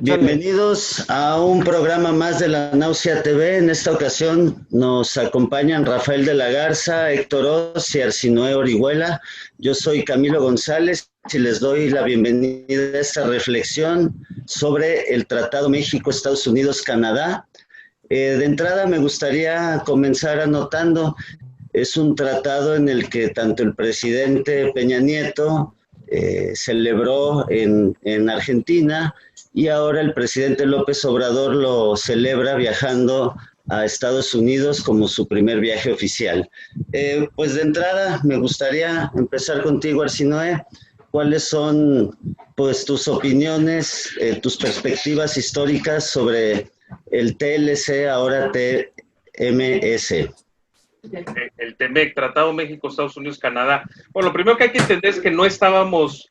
Échale. Bienvenidos a un programa más de la Náusea TV. En esta ocasión nos acompañan Rafael de la Garza, Héctor Oz y Arsinoe Orihuela. Yo soy Camilo González y les doy la bienvenida a esta reflexión sobre el Tratado México-Estados Unidos-Canadá. De entrada me gustaría comenzar anotando, es un tratado en el que tanto el presidente Peña Nieto celebró en Argentina, y ahora el presidente López Obrador lo celebra viajando a Estados Unidos como su primer viaje oficial. Pues de entrada me gustaría empezar contigo, Arsinoe. ¿Cuáles son pues tus opiniones, tus perspectivas históricas sobre el TLC, ahora TMS? El TEMEC, Tratado México-Estados Unidos-Canadá. Bueno, lo primero que hay que entender es que no estábamos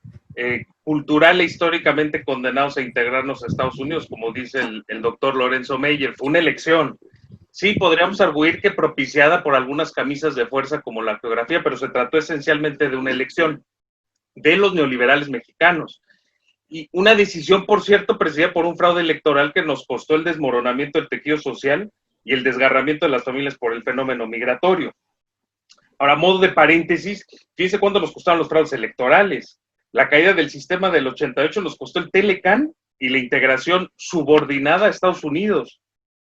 cultural e históricamente condenados a integrarnos a Estados Unidos, como dice el doctor Lorenzo Meyer. Fue una elección. Sí, podríamos arguir que propiciada por algunas camisas de fuerza como la geografía, pero se trató esencialmente de una elección de los neoliberales mexicanos. Y una decisión, por cierto, presidida por un fraude electoral que nos costó el desmoronamiento del tejido social y el desgarramiento de las familias por el fenómeno migratorio. Ahora, a modo de paréntesis, fíjense cuánto nos costaron los fraudes electorales. La caída del sistema del 88 nos costó el Telecán y la integración subordinada a Estados Unidos.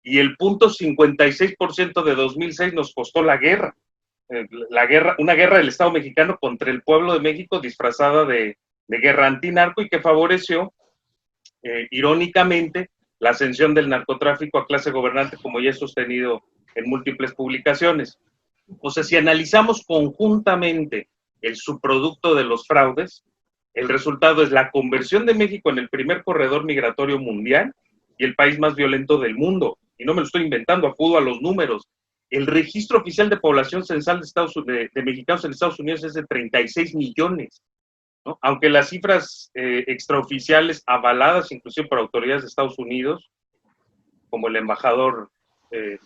Y el 0.56% de 2006 nos costó la guerra. Una guerra del Estado mexicano contra el pueblo de México disfrazada de guerra antinarco y que favoreció, irónicamente, la ascensión del narcotráfico a clase gobernante, como ya he sostenido en múltiples publicaciones. O sea, si analizamos conjuntamente el subproducto de los fraudes, el resultado es la conversión de México en el primer corredor migratorio mundial y el país más violento del mundo. Y no me lo estoy inventando, acudo a los números. El registro oficial de población censal de mexicanos en Estados Unidos es de 36 millones. ¿No? Aunque las cifras extraoficiales avaladas inclusive por autoridades de Estados Unidos, como el embajador de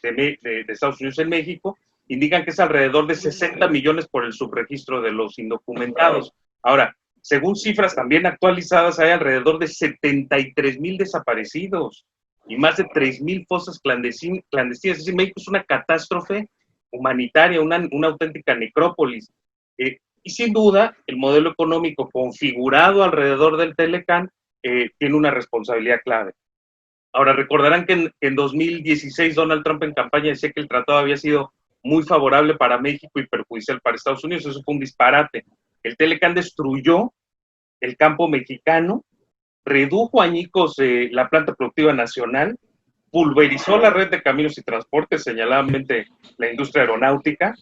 Estados Unidos en México, indican que es alrededor de 60 millones por el subregistro de los indocumentados. Ahora, según cifras también actualizadas, hay alrededor de 73,000 desaparecidos y más de 3,000 fosas clandestinas. Es decir, México es una catástrofe humanitaria, una auténtica necrópolis. Y sin duda, el modelo económico configurado alrededor del Telecán tiene una responsabilidad clave. Ahora, recordarán que en 2016 Donald Trump en campaña decía que el tratado había sido muy favorable para México y perjudicial para Estados Unidos. Eso fue un disparate. El Telecán destruyó el campo mexicano, redujo añicos la planta productiva nacional, pulverizó la red de caminos y transportes, señaladamente la industria aeronáutica,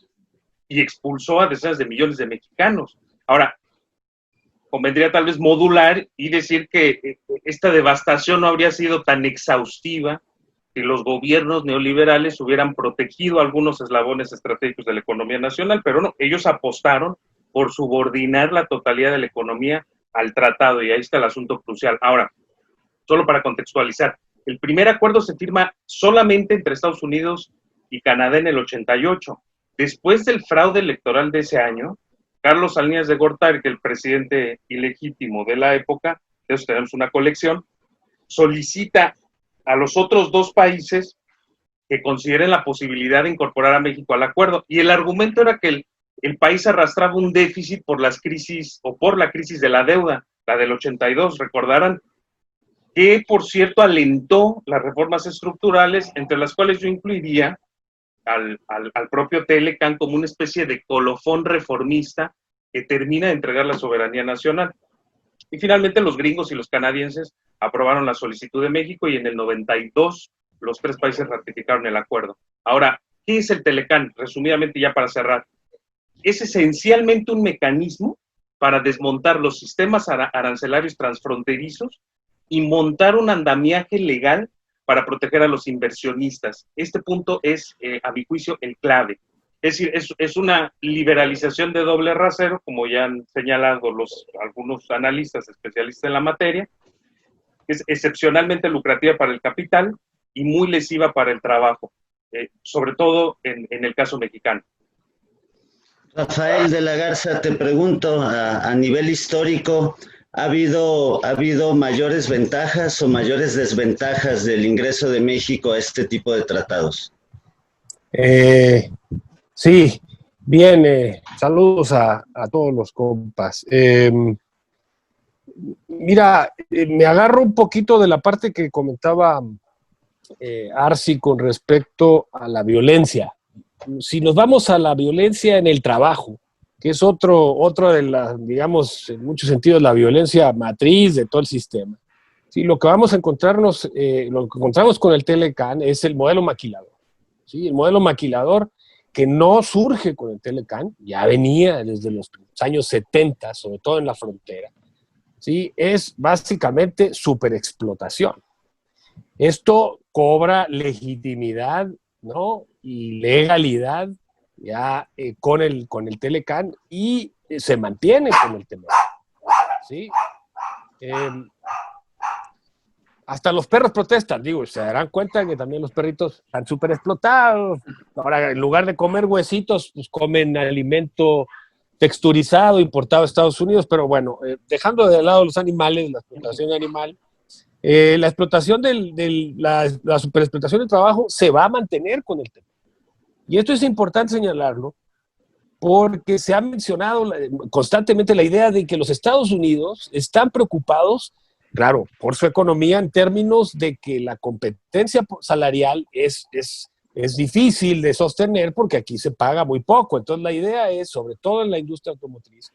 y expulsó a decenas de millones de mexicanos. Ahora, convendría tal vez modular y decir que esta devastación no habría sido tan exhaustiva si los gobiernos neoliberales hubieran protegido algunos eslabones estratégicos de la economía nacional, pero no, ellos apostaron por subordinar la totalidad de la economía al tratado, y ahí está el asunto crucial. Ahora, solo para contextualizar, el primer acuerdo se firma solamente entre Estados Unidos y Canadá en el 88. Después del fraude electoral de ese año, Carlos Salinas de Gortari, que el presidente ilegítimo de la época, de eso tenemos una colección, solicita a los otros dos países que consideren la posibilidad de incorporar a México al acuerdo. Y el argumento era que el país arrastraba un déficit por las crisis, o por la crisis de la deuda, la del 82, recordarán, que por cierto alentó las reformas estructurales, entre las cuales yo incluiría al propio Telecán como una especie de colofón reformista que termina de entregar la soberanía nacional. Y finalmente los gringos y los canadienses aprobaron la solicitud de México y en el 92 los tres países ratificaron el acuerdo. Ahora, ¿qué es el Telecán? Resumidamente, ya para cerrar, es esencialmente un mecanismo para desmontar los sistemas arancelarios transfronterizos y montar un andamiaje legal para proteger a los inversionistas. Este punto es, a mi juicio, el clave. Es decir, es una liberalización de doble rasero, como ya han señalado algunos analistas especialistas en la materia, que es excepcionalmente lucrativa para el capital y muy lesiva para el trabajo, sobre todo en el caso mexicano. Rafael de la Garza, te pregunto, a nivel histórico, ¿Ha habido mayores ventajas o mayores desventajas del ingreso de México a este tipo de tratados? Sí, bien, saludos a todos los compas. Mira, me agarro un poquito de la parte que comentaba Arsi con respecto a la violencia. Si nos vamos a la violencia en el trabajo, que es otro de las, digamos, en muchos sentidos, la violencia matriz de todo el sistema. Sí, lo que vamos a encontrarnos, lo que encontramos con el Telecán es el modelo maquilador. ¿Sí? El modelo maquilador que no surge con el Telecán, ya venía desde los años 70, sobre todo en la frontera. ¿Sí? Es básicamente superexplotación. Esto cobra legitimidad, ¿no? Y legalidad ya con el Telecán y se mantiene con el Telecán. ¿Sí? Hasta los perros protestan, digo, se darán cuenta que también los perritos están súper explotados. Ahora, en lugar de comer huesitos, pues comen alimento texturizado, importado a Estados Unidos, pero bueno, dejando de lado los animales, la explotación animal, la explotación la superexplotación del trabajo se va a mantener con el tema. Y esto es importante señalarlo, porque se ha mencionado constantemente la idea de que los Estados Unidos están preocupados, claro, por su economía en términos de que la competencia salarial es difícil de sostener porque aquí se paga muy poco. Entonces la idea es, sobre todo en la industria automotriz,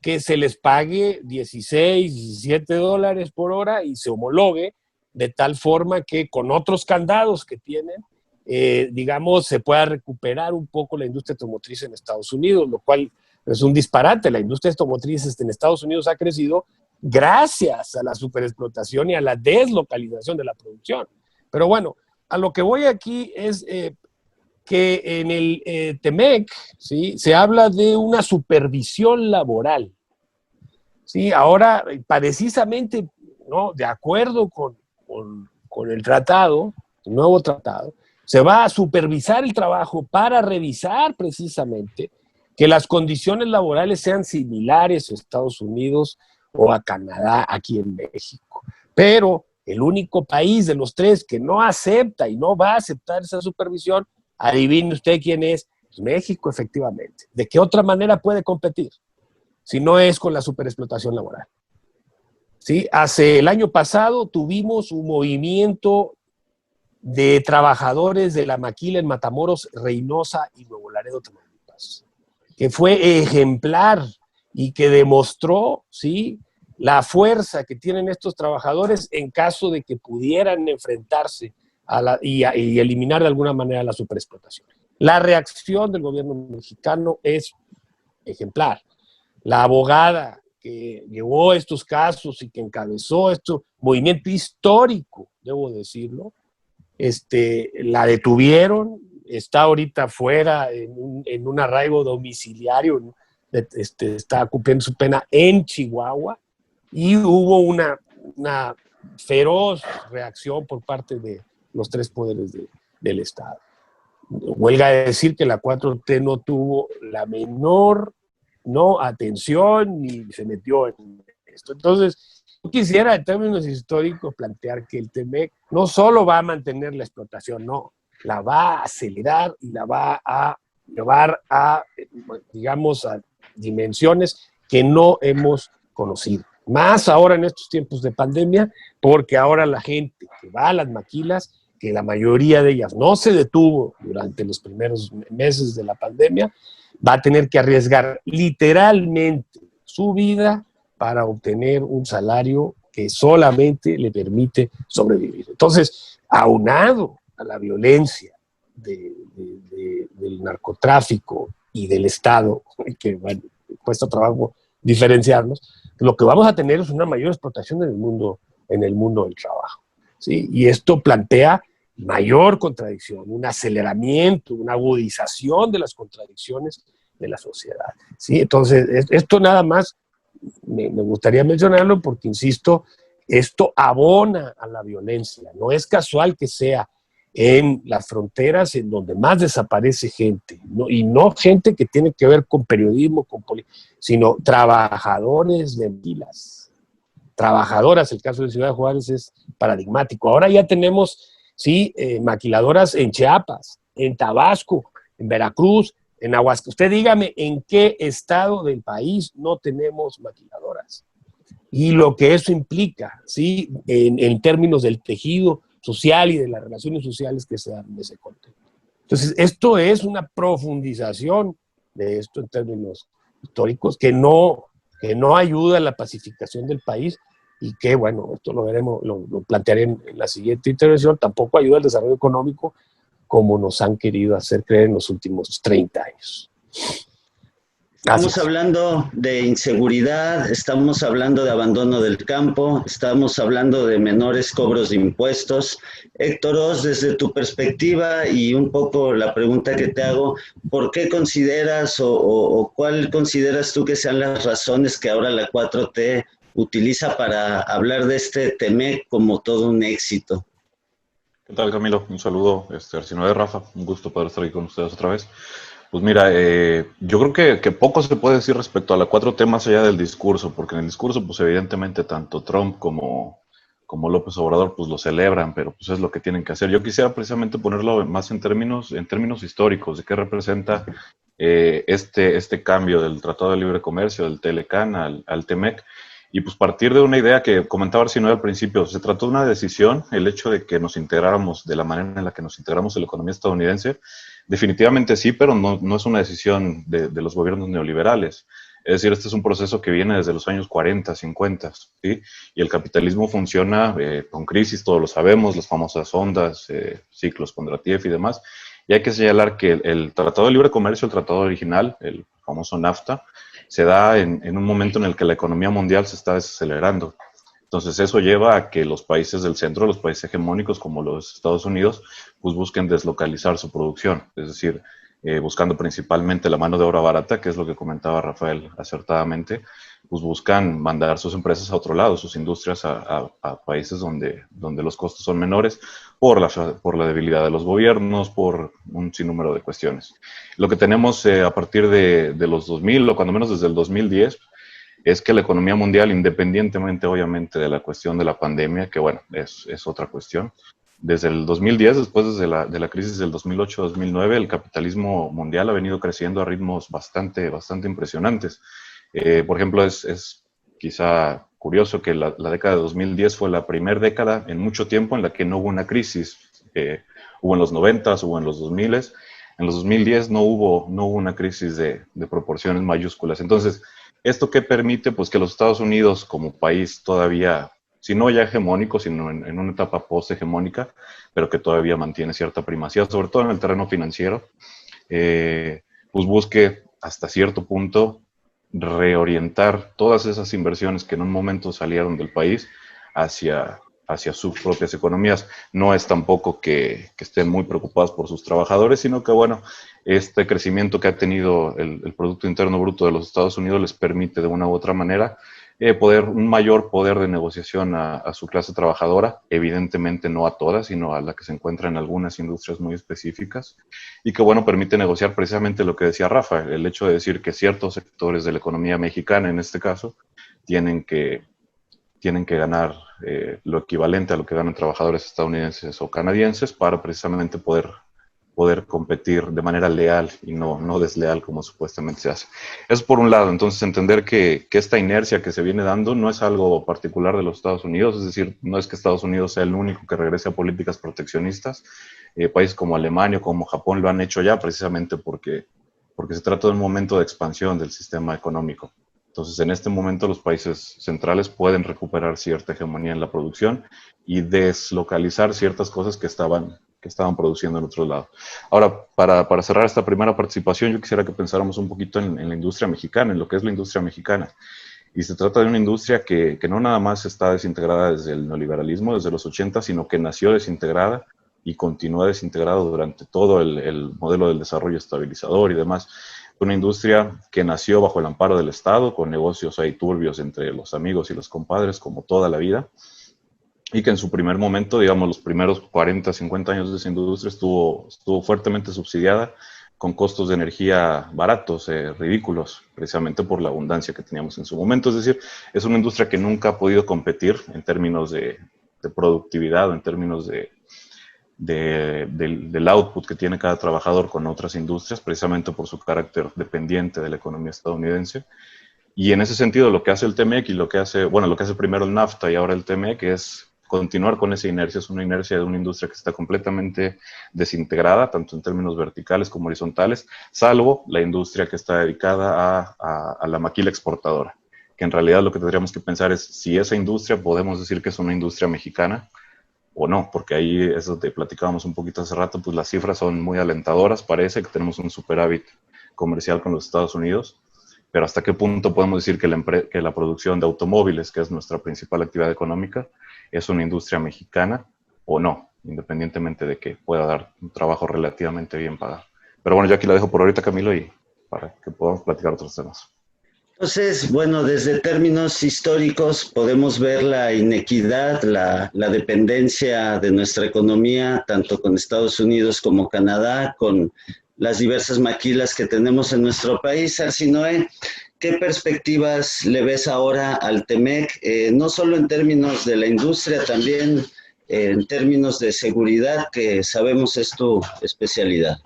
que se les pague 16, 17 dólares por hora y se homologue de tal forma que con otros candados que tienen, digamos, se pueda recuperar un poco la industria automotriz en Estados Unidos, lo cual es un disparate. La industria automotriz en Estados Unidos ha crecido gracias a la superexplotación y a la deslocalización de la producción. Pero bueno, a lo que voy aquí es que en el TEMEC, ¿sí?, se habla de una supervisión laboral. ¿Sí? Ahora, precisamente, ¿no?, de acuerdo con el tratado, el nuevo tratado, se va a supervisar el trabajo para revisar precisamente que las condiciones laborales sean similares a Estados Unidos o a Canadá, aquí en México. Pero el único país de los tres que no acepta y no va a aceptar esa supervisión, adivine usted quién es, pues México, efectivamente. ¿De qué otra manera puede competir si no es con la superexplotación laboral? ¿Sí? Hace el año pasado tuvimos un movimiento de trabajadores de la maquila en Matamoros, Reynosa y Nuevo Laredo, Tamaulipas, que fue ejemplar y que demostró, ¿sí?, la fuerza que tienen estos trabajadores en caso de que pudieran enfrentarse y eliminar de alguna manera la superexplotación. La reacción del gobierno mexicano es ejemplar. La abogada que llevó estos casos y que encabezó este movimiento histórico, debo decirlo, la detuvieron, está ahorita fuera en un arraigo domiciliario, está cumpliendo su pena en Chihuahua, y hubo una feroz reacción por parte de los tres poderes del Estado. Huelga decir que la 4T no tuvo la menor atención ni se metió en esto. Entonces, yo quisiera en términos históricos plantear que el TEMEC no solo va a mantener la explotación, no, la va a acelerar y la va a llevar a, digamos, a dimensiones que no hemos conocido. Más ahora en estos tiempos de pandemia, porque ahora la gente que va a las maquilas, que la mayoría de ellas no se detuvo durante los primeros meses de la pandemia, va a tener que arriesgar literalmente su vida para obtener un salario que solamente le permite sobrevivir. Entonces, aunado a la violencia del narcotráfico y del Estado, que bueno, cuesta trabajo diferenciarnos, lo que vamos a tener es una mayor explotación en el mundo del trabajo, ¿sí? Y esto plantea mayor contradicción, un aceleramiento, una agudización de las contradicciones de la sociedad, ¿sí? Entonces, esto nada más me gustaría mencionarlo porque, insisto, esto abona a la violencia. No es casual que sea en las fronteras en donde más desaparece gente, ¿no? Y no gente que tiene que ver con periodismo, sino trabajadores de maquilas, trabajadoras, el caso de Ciudad Juárez es paradigmático. Ahora ya tenemos, sí, maquiladoras en Chiapas, en Tabasco, en Veracruz, en Aguascalientes. Usted dígame en qué estado del país no tenemos maquiladoras. Y lo que eso implica, ¿sí? En términos del tejido social y de las relaciones sociales que se dan en ese contexto. Entonces, esto es una profundización de esto en términos históricos que no ayuda a la pacificación del país y que, bueno, esto lo veremos, lo plantearé en la siguiente intervención, tampoco ayuda al desarrollo económico como nos han querido hacer creer en los últimos 30 años. Estamos hablando de inseguridad, estamos hablando de abandono del campo, estamos hablando de menores cobros de impuestos. Héctor Oz, desde tu perspectiva y un poco la pregunta que te hago, ¿por qué consideras o cuál consideras tú que sean las razones que ahora la 4T utiliza para hablar de este TEMEC como todo un éxito? ¿Qué tal, Camilo? Un saludo, Arsinoe de Rafa, un gusto poder estar aquí con ustedes otra vez. Pues mira, yo creo que poco se puede decir respecto a la 4T más allá del discurso, porque en el discurso, pues evidentemente tanto Trump como López Obrador, pues lo celebran, pero pues es lo que tienen que hacer. Yo quisiera precisamente ponerlo más en términos históricos, de qué representa este cambio del Tratado de Libre Comercio, del TLCAN al TEMEC, y pues partir de una idea que comentaba Arsinoe al principio. Se trató de una decisión, el hecho de que nos integráramos de la manera en la que nos integramos en la economía estadounidense. Definitivamente sí, pero no es una decisión de los gobiernos neoliberales. Es decir, este es un proceso que viene desde los años 40, 50, ¿sí? Y el capitalismo funciona con crisis, todos lo sabemos, las famosas ondas, ciclos Kondratiev y demás. Y hay que señalar que el Tratado de Libre Comercio, el tratado original, el famoso NAFTA, se da en un momento en el que la economía mundial se está desacelerando. Entonces eso lleva a que los países del centro, los países hegemónicos como los Estados Unidos, pues busquen deslocalizar su producción, es decir, buscando principalmente la mano de obra barata, que es lo que comentaba Rafael acertadamente, pues buscan mandar sus empresas a otro lado, sus industrias a países donde los costos son menores por la debilidad de los gobiernos, por un sinnúmero de cuestiones. Lo que tenemos a partir de los 2000, o cuando menos desde el 2010, es que la economía mundial, independientemente obviamente de la cuestión de la pandemia, que bueno, es otra cuestión, desde el 2010, después de la crisis del 2008-2009, el capitalismo mundial ha venido creciendo a ritmos bastante impresionantes. Por ejemplo, es quizá curioso que la década de 2010 fue la primera década en mucho tiempo en la que no hubo una crisis. Hubo en los 90s, hubo en los 2000s. En los 2010 no hubo una crisis de proporciones mayúsculas. Entonces, ¿esto qué permite? Pues que los Estados Unidos como país todavía, si no ya hegemónico, sino en una etapa post-hegemónica, pero que todavía mantiene cierta primacía, sobre todo en el terreno financiero, pues busque hasta cierto punto reorientar todas esas inversiones que en un momento salieron del país hacia sus propias economías. No es tampoco que estén muy preocupados por sus trabajadores, sino que, bueno, este crecimiento que ha tenido el Producto Interno Bruto de los Estados Unidos les permite de una u otra manera un mayor poder de negociación a su clase trabajadora, evidentemente no a todas, sino a la que se encuentra en algunas industrias muy específicas, y que, bueno, permite negociar precisamente lo que decía Rafa, el hecho de decir que ciertos sectores de la economía mexicana, en este caso, tienen que ganar lo equivalente a lo que ganan trabajadores estadounidenses o canadienses para precisamente poder competir de manera leal y no desleal como supuestamente se hace. Eso por un lado. Entonces, entender que esta inercia que se viene dando no es algo particular de los Estados Unidos, es decir, no es que Estados Unidos sea el único que regrese a políticas proteccionistas. Países como Alemania o como Japón lo han hecho ya precisamente porque se trata de un momento de expansión del sistema económico. Entonces, en este momento los países centrales pueden recuperar cierta hegemonía en la producción y deslocalizar ciertas cosas que estaban produciendo en otro lado. Ahora, para cerrar esta primera participación, yo quisiera que pensáramos un poquito en la industria mexicana, en lo que es la industria mexicana. Y se trata de una industria que no nada más está desintegrada desde el neoliberalismo, desde los 80, sino que nació desintegrada y continúa desintegrada durante todo el modelo del desarrollo estabilizador y demás. Una industria que nació bajo el amparo del Estado, con negocios ahí turbios entre los amigos y los compadres, como toda la vida, y que en su primer momento, digamos, los primeros 40, 50 años de esa industria estuvo fuertemente subsidiada, con costos de energía baratos, ridículos, precisamente por la abundancia que teníamos en su momento. Es decir, es una industria que nunca ha podido competir en términos de productividad o en términos del output que tiene cada trabajador con otras industrias, precisamente por su carácter dependiente de la economía estadounidense. Y en ese sentido, lo que hace el TMEC y lo que hace primero el NAFTA y ahora el TMEC es continuar con esa inercia. Es una inercia de una industria que está completamente desintegrada, tanto en términos verticales como horizontales, salvo la industria que está dedicada a la maquila exportadora, que en realidad lo que tendríamos que pensar es si esa industria podemos decir que es una industria mexicana o no, porque ahí es donde platicábamos un poquito hace rato, pues las cifras son muy alentadoras, parece que tenemos un superávit comercial con los Estados Unidos, pero ¿hasta qué punto podemos decir que la producción de automóviles, que es nuestra principal actividad económica, es una industria mexicana o no, independientemente de que pueda dar un trabajo relativamente bien pagado? Pero bueno, yo aquí la dejo por ahorita, Camilo, y para que podamos platicar otros temas. Entonces, bueno, desde términos históricos podemos ver la inequidad, la dependencia de nuestra economía, tanto con Estados Unidos como Canadá, con las diversas maquilas que tenemos en nuestro país. Arsinoe, ¿qué perspectivas le ves ahora al TMEC? No solo en términos de la industria, también en términos de seguridad, que sabemos es tu especialidad.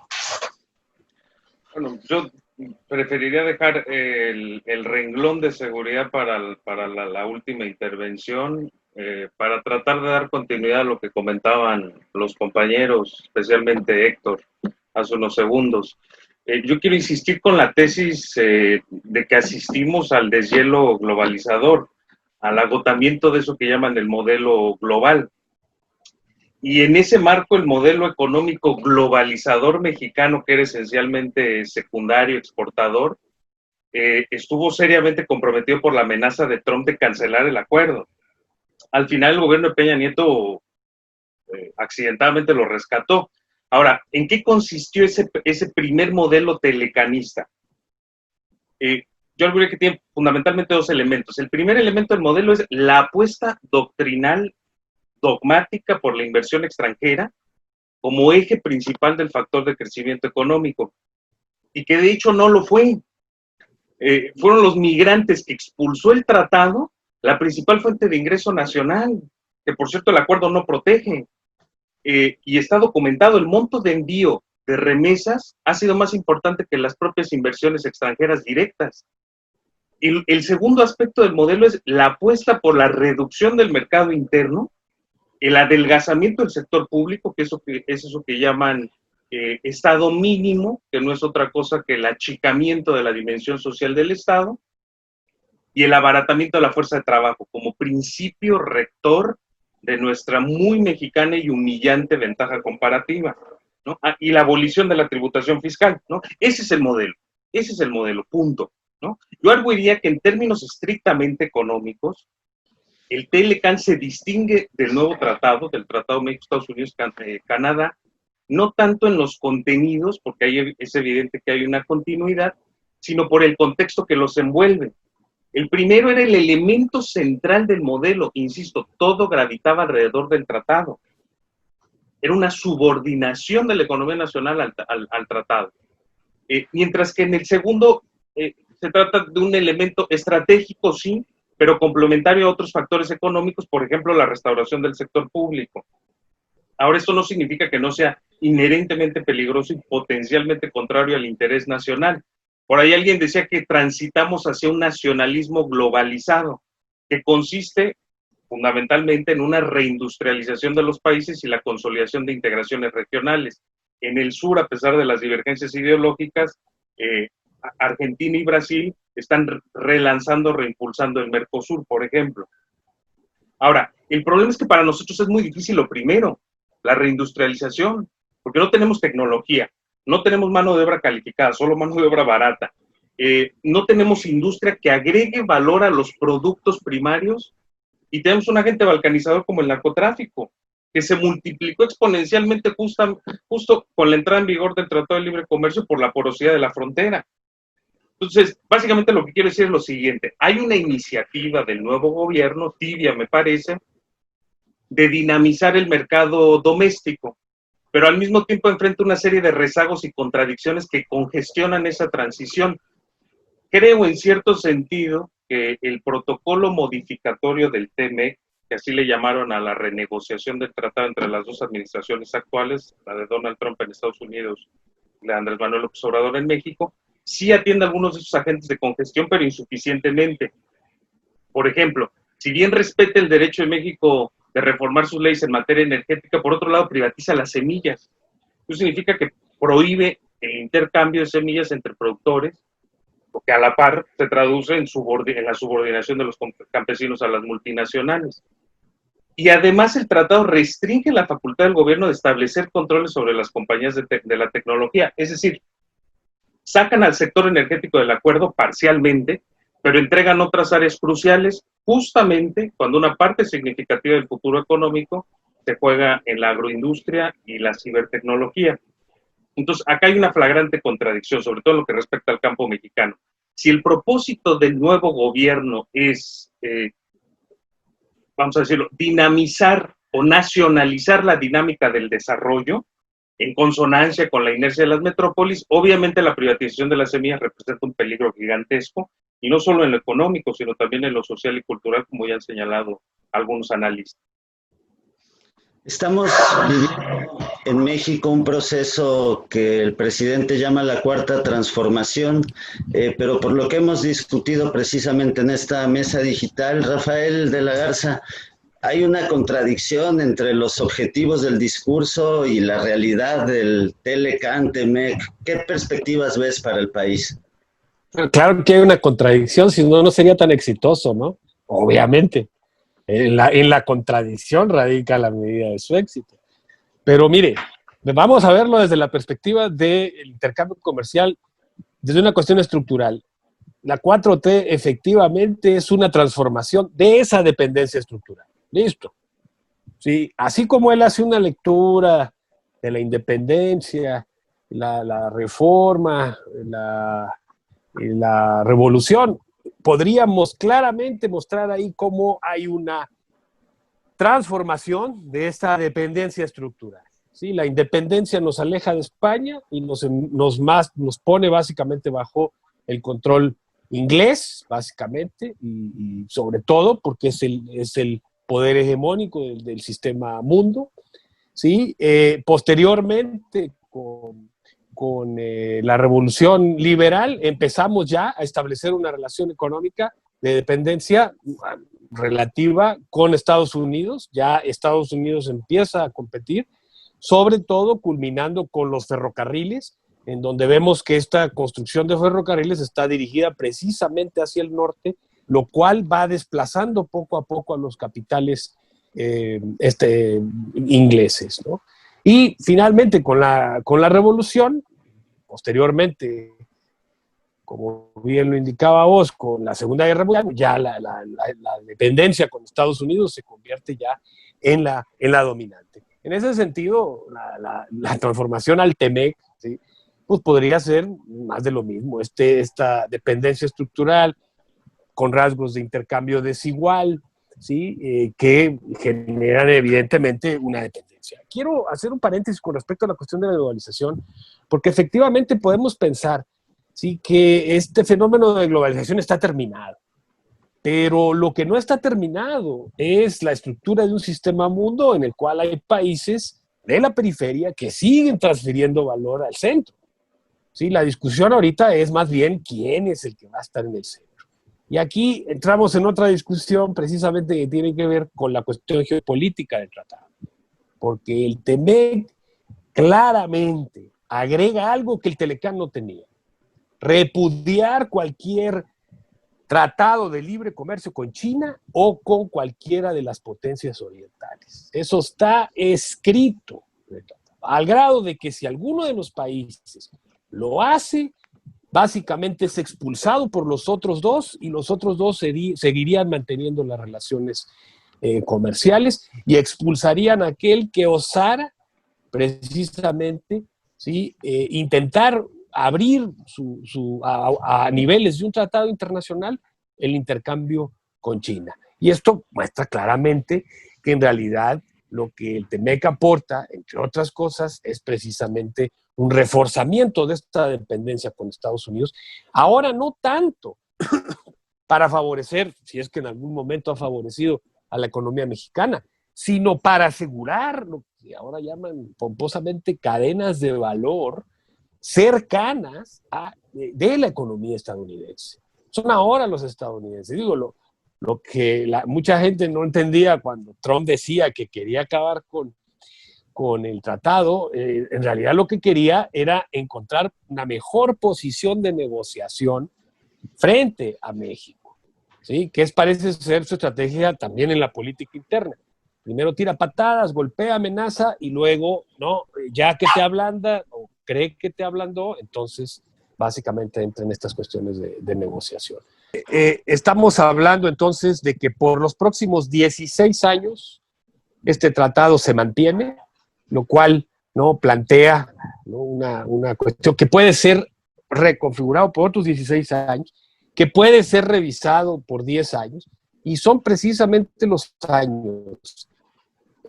Bueno, yo preferiría dejar el renglón de seguridad para la última intervención, para tratar de dar continuidad a lo que comentaban los compañeros, especialmente Héctor, hace unos segundos. Yo quiero insistir con la tesis de que asistimos al deshielo globalizador, al agotamiento de eso que llaman el modelo global. Y en ese marco, el modelo económico globalizador mexicano, que era esencialmente secundario, exportador, estuvo seriamente comprometido por la amenaza de Trump de cancelar el acuerdo. Al final, el gobierno de Peña Nieto accidentalmente lo rescató. Ahora, ¿en qué consistió ese primer modelo telecanista? Yo arguiré que tiene fundamentalmente dos elementos. El primer elemento del modelo es la apuesta doctrinal dogmática por la inversión extranjera como eje principal del factor de crecimiento económico, y que de hecho no lo fue. Fueron los migrantes que expulsó el tratado la principal fuente de ingreso nacional, que por cierto el acuerdo no protege, y está documentado. El monto de envío de remesas ha sido más importante que las propias inversiones extranjeras directas. El segundo aspecto del modelo es la apuesta por la reducción del mercado interno, el adelgazamiento del sector público, que es eso que llaman Estado mínimo, que no es otra cosa que el achicamiento de la dimensión social del Estado, y el abaratamiento de la fuerza de trabajo como principio rector de nuestra muy mexicana y humillante ventaja comparativa, ¿no? Y la abolición de la tributación fiscal, ¿no? Ese es el modelo, punto, ¿no? Yo arguiría que en términos estrictamente económicos, el TLCAN se distingue del nuevo tratado, del Tratado México-Estados Unidos-Canadá, no tanto en los contenidos, porque ahí es evidente que hay una continuidad, sino por el contexto que los envuelve. El primero era el elemento central del modelo, insisto, todo gravitaba alrededor del tratado. Era una subordinación de la economía nacional al tratado. Mientras que en el segundo se trata de un elemento estratégico, sí, pero complementario a otros factores económicos, por ejemplo, la restauración del sector público. Ahora, esto no significa que no sea inherentemente peligroso y potencialmente contrario al interés nacional. Por ahí alguien decía que transitamos hacia un nacionalismo globalizado, que consiste fundamentalmente en una reindustrialización de los países y la consolidación de integraciones regionales. En el sur, a pesar de las divergencias ideológicas, Argentina y Brasil están relanzando, reimpulsando el Mercosur, por ejemplo. Ahora, el problema es que para nosotros es muy difícil lo primero, la reindustrialización, porque no tenemos tecnología, no tenemos mano de obra calificada, solo mano de obra barata. No tenemos industria que agregue valor a los productos primarios, y tenemos un agente balcanizador como el narcotráfico, que se multiplicó exponencialmente justo con la entrada en vigor del Tratado de Libre Comercio por la porosidad de la frontera. Entonces, básicamente lo que quiero decir es lo siguiente: hay una iniciativa del nuevo gobierno, tibia me parece, de dinamizar el mercado doméstico, pero al mismo tiempo enfrenta una serie de rezagos y contradicciones que congestionan esa transición. Creo en cierto sentido que el protocolo modificatorio del TMEC, que así le llamaron a la renegociación del tratado entre las dos administraciones actuales, la de Donald Trump en Estados Unidos y la de Andrés Manuel López Obrador en México, sí atiende a algunos de esos agentes de congestión, pero insuficientemente. Por ejemplo, si bien respeta el derecho de México de reformar sus leyes en materia energética, por otro lado privatiza las semillas. Eso significa que prohíbe el intercambio de semillas entre productores, lo que a la par se traduce en la subordinación de los campesinos a las multinacionales. Y además el tratado restringe la facultad del gobierno de establecer controles sobre las compañías de la tecnología. Es decir, sacan al sector energético del acuerdo parcialmente, pero entregan otras áreas cruciales justamente cuando una parte significativa del futuro económico se juega en la agroindustria y la cibertecnología. Entonces, acá hay una flagrante contradicción, sobre todo en lo que respecta al campo mexicano. Si el propósito del nuevo gobierno es, vamos a decirlo, dinamizar o nacionalizar la dinámica del desarrollo, en consonancia con la inercia de las metrópolis, obviamente la privatización de las semillas representa un peligro gigantesco, y no solo en lo económico, sino también en lo social y cultural, como ya han señalado algunos analistas. Estamos viviendo en México un proceso que el presidente llama la cuarta transformación, pero por lo que hemos discutido precisamente en esta mesa digital, Rafael de la Garza, hay una contradicción entre los objetivos del discurso y la realidad del TLCAN, TEMEC. ¿Qué perspectivas ves para el país? Claro que hay una contradicción, si no, no sería tan exitoso, ¿no? Obviamente. En la contradicción radica la medida de su éxito. Pero mire, vamos a verlo desde la perspectiva del intercambio comercial, desde una cuestión estructural. La 4T efectivamente es una transformación de esa dependencia estructural. Listo. Sí, así como él hace una lectura de la independencia, la reforma, la revolución, podríamos claramente mostrar ahí cómo hay una transformación de esta dependencia estructural. ¿Sí? La independencia nos aleja de España y nos pone básicamente bajo el control inglés, básicamente, y sobre todo porque es el poder hegemónico del sistema mundo. ¿Sí? Posteriormente, con la revolución liberal, empezamos ya a establecer una relación económica de dependencia relativa con Estados Unidos. Ya Estados Unidos empieza a competir, sobre todo culminando con los ferrocarriles, en donde vemos que esta construcción de ferrocarriles está dirigida precisamente hacia el norte, lo cual va desplazando poco a poco a los capitales ingleses, ¿no? Y finalmente con la revolución, posteriormente, como bien lo indicaba vos, con la Segunda Guerra Mundial, ya la dependencia con Estados Unidos se convierte ya en la dominante. En ese sentido, la transformación al TEMEC, ¿sí? Pues podría ser más de lo mismo, esta dependencia estructural con rasgos de intercambio desigual, ¿sí? Que generan evidentemente una dependencia. Quiero hacer un paréntesis con respecto a la cuestión de la globalización, porque efectivamente podemos pensar, ¿sí?, que este fenómeno de globalización está terminado, pero lo que no está terminado es la estructura de un sistema mundo en el cual hay países de la periferia que siguen transfiriendo valor al centro. ¿Sí? La discusión ahorita es más bien quién es el que va a estar en el centro. Y aquí entramos en otra discusión precisamente que tiene que ver con la cuestión geopolítica del tratado. Porque el TEMEC claramente agrega algo que el TLCAN no tenía. Repudiar cualquier tratado de libre comercio con China o con cualquiera de las potencias orientales. Eso está escrito, al grado de que si alguno de los países lo hace, básicamente es expulsado por los otros dos y los otros dos seguirían manteniendo las relaciones comerciales y expulsarían a aquel que osara precisamente, ¿sí?, intentar abrir a niveles de un tratado internacional el intercambio con China. Y esto muestra claramente que en realidad lo que el TEMEC aporta, entre otras cosas, es precisamente un reforzamiento de esta dependencia con Estados Unidos. Ahora no tanto para favorecer, si es que en algún momento ha favorecido a la economía mexicana, sino para asegurar lo que ahora llaman pomposamente cadenas de valor cercanas de la economía estadounidense. Son ahora los estadounidenses. Digo, lo que mucha gente no entendía cuando Trump decía que quería acabar con el tratado, en realidad lo que quería era encontrar una mejor posición de negociación frente a México, ¿sí? Que parece ser su estrategia también en la política interna. Primero tira patadas, golpea, amenaza y luego, ¿no? Ya que te ablanda o cree que te ablandó, entonces básicamente entra en estas cuestiones de negociación. Estamos hablando entonces de que por los próximos 16 años este tratado se mantiene, lo cual, ¿no?, plantea, ¿no?, una cuestión que puede ser reconfigurado por otros 16 años, que puede ser revisado por 10 años, y son precisamente los años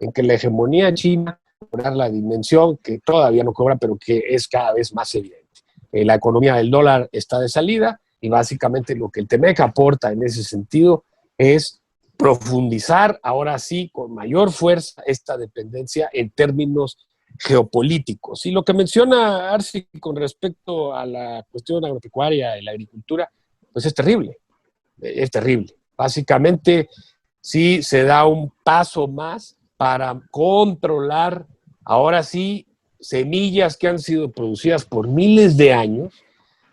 en que la hegemonía china cobrar la dimensión que todavía no cobra, pero que es cada vez más evidente. La economía del dólar está de salida y básicamente lo que el TEMEC aporta en ese sentido es profundizar ahora sí con mayor fuerza esta dependencia en términos geopolíticos. Y lo que menciona Arsi con respecto a la cuestión agropecuaria y la agricultura, pues es terrible, es terrible. Básicamente sí se da un paso más para controlar, ahora sí, semillas que han sido producidas por miles de años,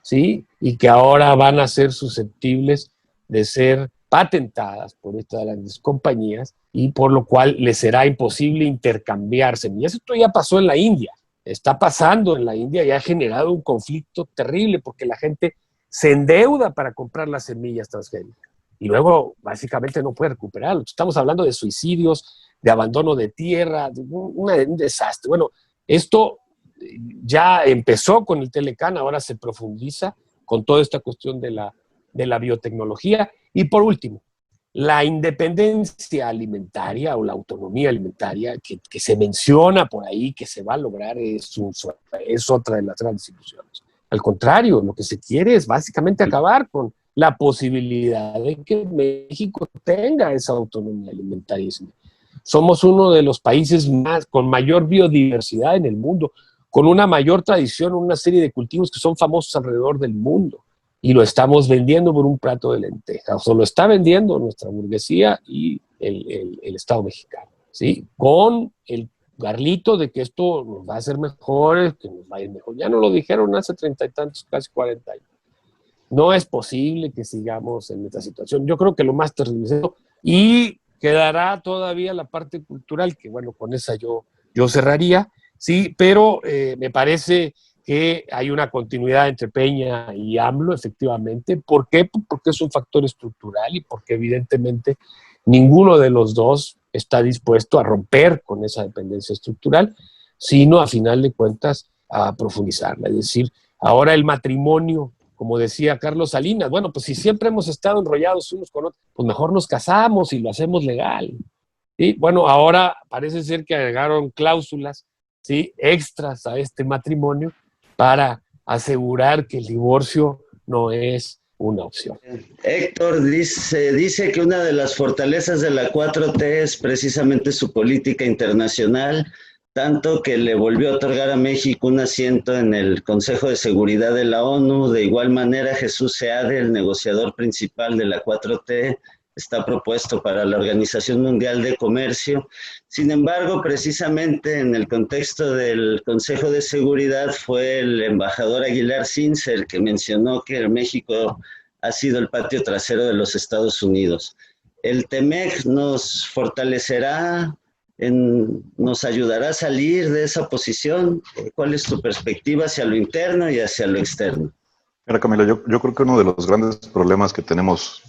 ¿sí? Y que ahora van a ser susceptibles de ser patentadas por estas grandes compañías y por lo cual les será imposible intercambiar semillas. Esto ya pasó en la India, está pasando en la India y ha generado un conflicto terrible porque la gente se endeuda para comprar las semillas transgénicas y luego básicamente no puede recuperarlo. Estamos hablando de suicidios, de abandono de tierra, de un desastre. Bueno, esto ya empezó con el Telecán, ahora se profundiza con toda esta cuestión de la biotecnología. Y por último, la independencia alimentaria o la autonomía alimentaria que se menciona por ahí, que se va a lograr, es otra de las grandes ilusiones. Al contrario, lo que se quiere es básicamente acabar con la posibilidad de que México tenga esa autonomía alimentaria. Somos uno de los países con mayor biodiversidad en el mundo, con una mayor tradición, una serie de cultivos que son famosos alrededor del mundo. Y lo estamos vendiendo por un plato de lentejas. O lo está vendiendo nuestra burguesía y el Estado mexicano, ¿sí? Con el garlito de que esto nos va a hacer mejores, que nos va a ir mejor. Ya nos lo dijeron hace 30 y tantos, casi 40 años. No es posible que sigamos en esta situación. Yo creo que lo más terrible es eso. Y quedará todavía la parte cultural, que bueno, con esa yo cerraría, sí, pero me parece que hay una continuidad entre Peña y AMLO, efectivamente. ¿Por qué? Porque es un factor estructural y porque evidentemente ninguno de los dos está dispuesto a romper con esa dependencia estructural, sino a final de cuentas a profundizarla. Es decir, ahora el matrimonio, como decía Carlos Salinas, bueno, pues si siempre hemos estado enrollados unos con otros, pues mejor nos casamos y lo hacemos legal. Y bueno, ahora parece ser que agregaron cláusulas, ¿sí?, extras a este matrimonio para asegurar que el divorcio no es una opción. Héctor dice que una de las fortalezas de la 4T es precisamente su política internacional, tanto que le volvió a otorgar a México un asiento en el Consejo de Seguridad de la ONU. De igual manera, Jesús Seade, el negociador principal de la 4T, está propuesto para la Organización Mundial de Comercio. Sin embargo, precisamente en el contexto del Consejo de Seguridad fue el embajador Aguilar Sincer que mencionó que México ha sido el patio trasero de los Estados Unidos. ¿El TEMEC nos fortalecerá, nos ayudará a salir de esa posición? ¿Cuál es tu perspectiva hacia lo interno y hacia lo externo? Mira, Camilo, yo creo que uno de los grandes problemas que tenemos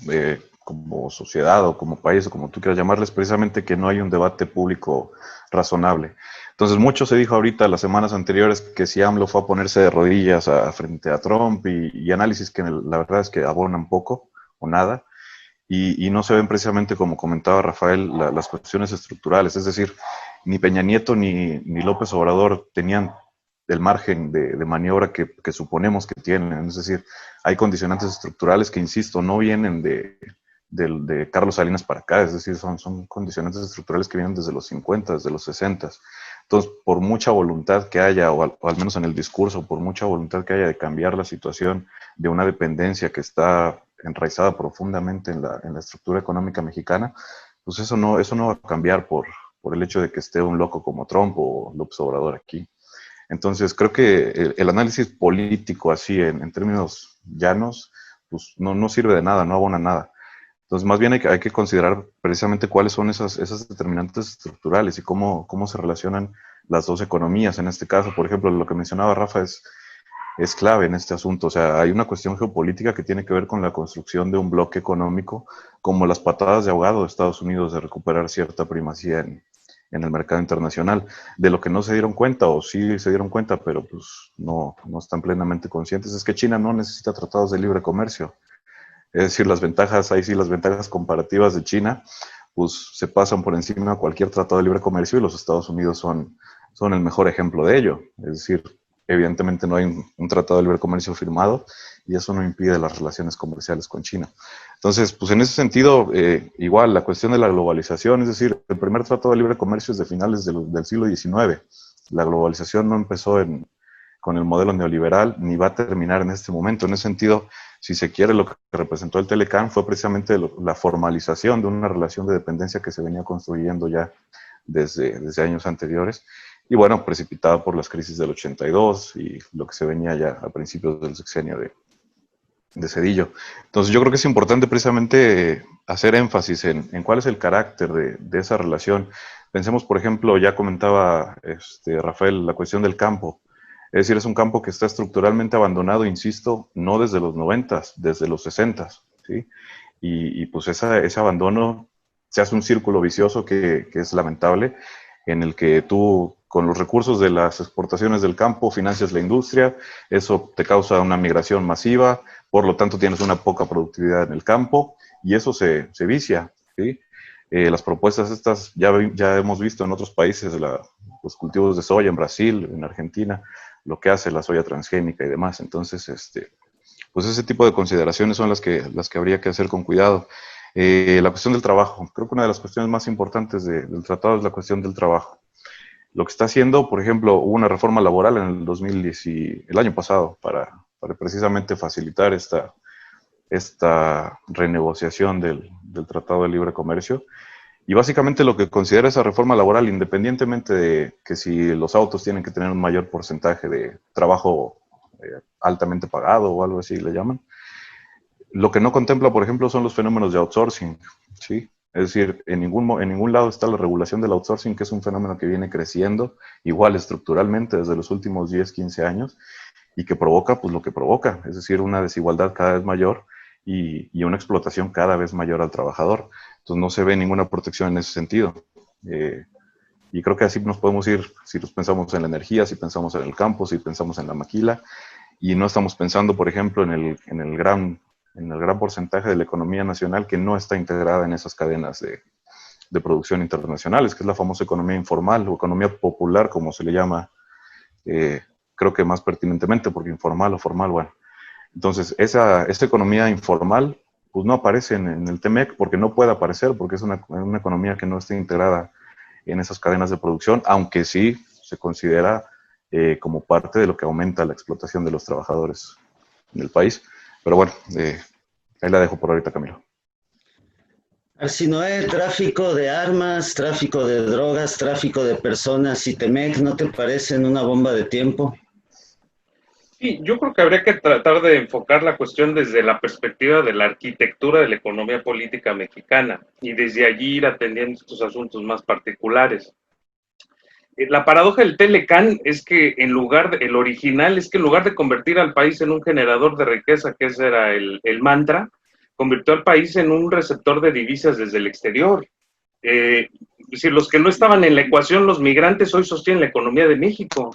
como sociedad o como país o como tú quieras llamarles, precisamente que no hay un debate público razonable. Entonces, mucho se dijo ahorita las semanas anteriores que si AMLO fue a ponerse de rodillas frente a Trump y análisis que la verdad es que abonan poco o nada y no se ven precisamente, como comentaba Rafael, las cuestiones estructurales. Es decir, ni Peña Nieto ni López Obrador tenían el margen de maniobra que suponemos que tienen. Es decir, hay condicionantes estructurales que, insisto, no vienen de Carlos Salinas para acá, es decir, son condicionantes estructurales que vienen desde los 50, desde los 60. Entonces, por mucha voluntad que haya, o al menos en el discurso, por mucha voluntad que haya de cambiar la situación de una dependencia que está enraizada profundamente en la estructura económica mexicana, pues eso no va a cambiar por el hecho de que esté un loco como Trump o López Obrador aquí. Entonces, creo que el análisis político así, en términos llanos, pues no sirve de nada, no abona nada. Entonces, más bien hay que considerar precisamente cuáles son esas determinantes estructurales y cómo se relacionan las dos economías. En este caso, por ejemplo, lo que mencionaba Rafa es clave en este asunto. O sea, hay una cuestión geopolítica que tiene que ver con la construcción de un bloque económico, como las patadas de ahogado de Estados Unidos de recuperar cierta primacía en el mercado internacional, de lo que no se dieron cuenta, o sí se dieron cuenta, pero pues no están plenamente conscientes, es que China no necesita tratados de libre comercio. Es decir, las ventajas comparativas de China, pues se pasan por encima de cualquier tratado de libre comercio, y los Estados Unidos son el mejor ejemplo de ello. Es decir, evidentemente no hay un tratado de libre comercio firmado, y eso no impide las relaciones comerciales con China. Entonces, pues en ese sentido, igual la cuestión de la globalización, es decir, el primer tratado de libre comercio es de finales del siglo XIX. La globalización no empezó con el modelo neoliberal, ni va a terminar en este momento. En ese sentido, si se quiere, lo que representó el Telecán fue precisamente la formalización de una relación de dependencia que se venía construyendo ya desde años anteriores, y bueno, precipitada por las crisis del 82 y lo que se venía ya a principios del sexenio de Zedillo. Entonces yo creo que es importante precisamente hacer énfasis en cuál es el carácter de esa relación. Pensemos, por ejemplo, ya comentaba Rafael, la cuestión del campo. Es decir, es un campo que está estructuralmente abandonado, insisto, no desde los 90, desde los 60, ¿sí? Y pues ese abandono se hace un círculo vicioso que es lamentable, en el que tú, con los recursos de las exportaciones del campo, financias la industria, eso te causa una migración masiva, por lo tanto tienes una poca productividad en el campo, y eso se vicia, ¿sí? Las propuestas estas ya hemos visto en otros países, los cultivos de soya en Brasil, en Argentina, lo que hace la soya transgénica y demás. Entonces, pues ese tipo de consideraciones son las que habría que hacer con cuidado. La cuestión del trabajo. Creo que una de las cuestiones más importantes del tratado es la cuestión del trabajo. Lo que está haciendo, por ejemplo, hubo una reforma laboral en el 2010, el año pasado, para precisamente facilitar esta renegociación del Tratado de Libre Comercio. Y básicamente lo que considera esa reforma laboral, independientemente de que si los autos tienen que tener un mayor porcentaje de trabajo altamente pagado o algo así le llaman, lo que no contempla, por ejemplo, son los fenómenos de outsourcing, ¿sí? Es decir, en ningún lado está la regulación del outsourcing, que es un fenómeno que viene creciendo, igual estructuralmente desde los últimos 10, 15 años, y que provoca pues lo que provoca, es decir, una desigualdad cada vez mayor y una explotación cada vez mayor al trabajador. Entonces no se ve ninguna protección en ese sentido. Y creo que así nos podemos ir, si nos pensamos en la energía, si pensamos en el campo, si pensamos en la maquila, y no estamos pensando, por ejemplo, en el gran porcentaje de la economía nacional que no está integrada en esas cadenas de producción internacionales, que es la famosa economía informal o economía popular, como se le llama, creo que más pertinentemente, porque informal o formal, bueno. Entonces, esta economía informal pues no aparece en el TEMEC, porque no puede aparecer, porque es una economía que no está integrada en esas cadenas de producción, aunque sí se considera como parte de lo que aumenta la explotación de los trabajadores en el país. Pero bueno, ahí la dejo por ahorita, Camilo. Arsinoe, tráfico de armas, tráfico de drogas, tráfico de personas y TEMEC, ¿no te parecen una bomba de tiempo? Sí, yo creo que habría que tratar de enfocar la cuestión desde la perspectiva de la arquitectura de la economía política mexicana y desde allí ir atendiendo estos asuntos más particulares. La paradoja del Telecán es que el original es que en lugar de convertir al país en un generador de riqueza, que ese era el mantra, convirtió al país en un receptor de divisas desde el exterior. Es decir, los que no estaban en la ecuación, los migrantes, hoy sostienen la economía de México.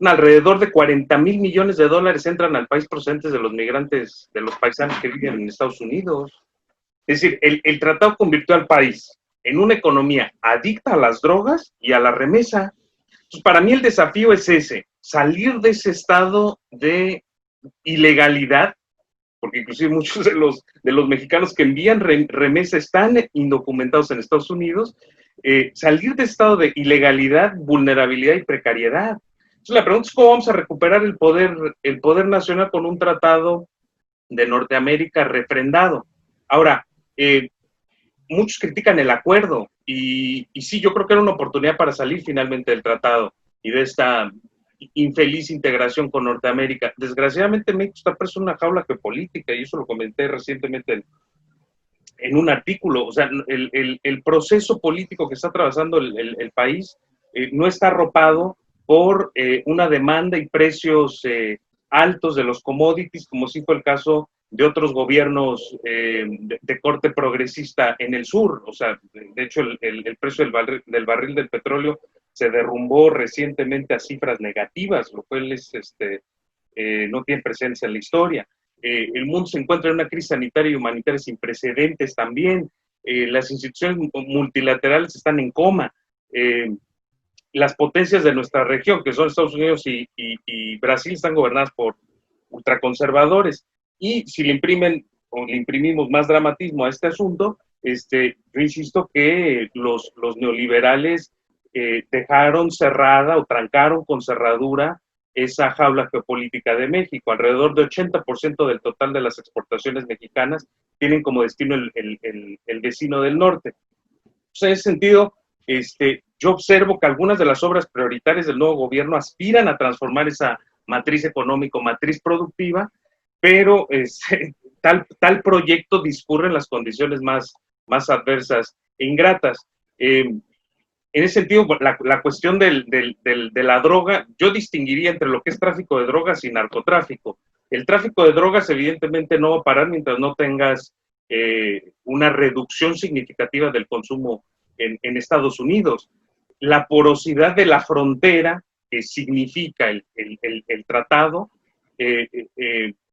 Alrededor de 40,000 millones de dólares entran al país procedentes de los migrantes, de los paisanos que viven en Estados Unidos. Es decir, el tratado convirtió al país en una economía adicta a las drogas y a la remesa. Entonces, para mí el desafío es ese, salir de ese estado de ilegalidad, porque inclusive muchos de los mexicanos que envían remesa están indocumentados en Estados Unidos, salir de estado de ilegalidad, vulnerabilidad y precariedad. Entonces la pregunta es cómo vamos a recuperar el poder nacional con un tratado de Norteamérica refrendado. Ahora, muchos critican el acuerdo y sí, yo creo que era una oportunidad para salir finalmente del tratado y de esta infeliz integración con Norteamérica. Desgraciadamente México está preso en una jaula geopolítica y eso lo comenté recientemente en un artículo. O sea, el proceso político que está atravesando el país no está arropado por una demanda y precios altos de los commodities, como sí fue el caso de otros gobiernos de corte progresista en el sur. O sea, de hecho, el precio del barril del petróleo se derrumbó recientemente a cifras negativas, lo cual es, no tiene presencia en la historia. El mundo se encuentra en una crisis sanitaria y humanitaria sin precedentes también. Las instituciones multilaterales están en coma. Las potencias de nuestra región, que son Estados Unidos y Brasil, están gobernadas por ultraconservadores. Y si le imprimimos más dramatismo a este asunto, yo insisto que los neoliberales dejaron cerrada o trancaron con cerradura esa jaula geopolítica de México. Alrededor de 80% del total de las exportaciones mexicanas tienen como destino el vecino del norte. Entonces, en ese sentido, yo observo que algunas de las obras prioritarias del nuevo gobierno aspiran a transformar esa matriz económica, matriz productiva, pero tal proyecto discurre en las condiciones más adversas e ingratas. En ese sentido, la cuestión de la droga, yo distinguiría entre lo que es tráfico de drogas y narcotráfico. El tráfico de drogas evidentemente no va a parar mientras no tengas una reducción significativa del consumo en Estados Unidos. La porosidad de la frontera que significa el tratado,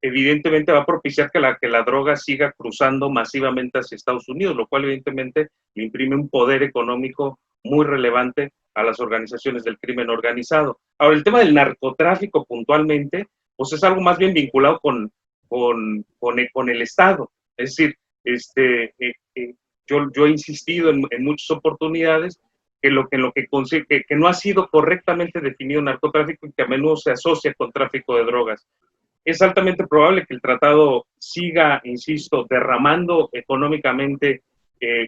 evidentemente va a propiciar que la droga siga cruzando masivamente hacia Estados Unidos, lo cual evidentemente le imprime un poder económico muy relevante a las organizaciones del crimen organizado. Ahora, el tema del narcotráfico puntualmente, pues es algo más bien vinculado con el Estado. Es decir, yo he insistido en muchas oportunidades que no ha sido correctamente definido narcotráfico y que a menudo se asocia con tráfico de drogas. Es altamente probable que el tratado siga, insisto, derramando económicamente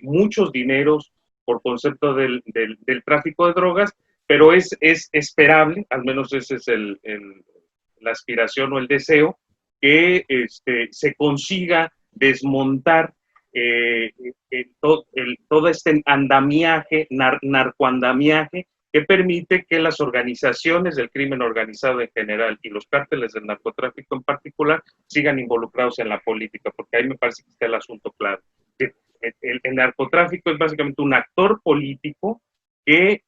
muchos dineros por concepto del tráfico de drogas, pero es esperable, al menos ese es la aspiración o el deseo, que se consiga desmontar todo este andamiaje, narcoandamiaje, que permite que las organizaciones del crimen organizado en general y los cárteles del narcotráfico en particular sigan involucrados en la política, porque ahí me parece que está el asunto claro. El narcotráfico es básicamente un actor político que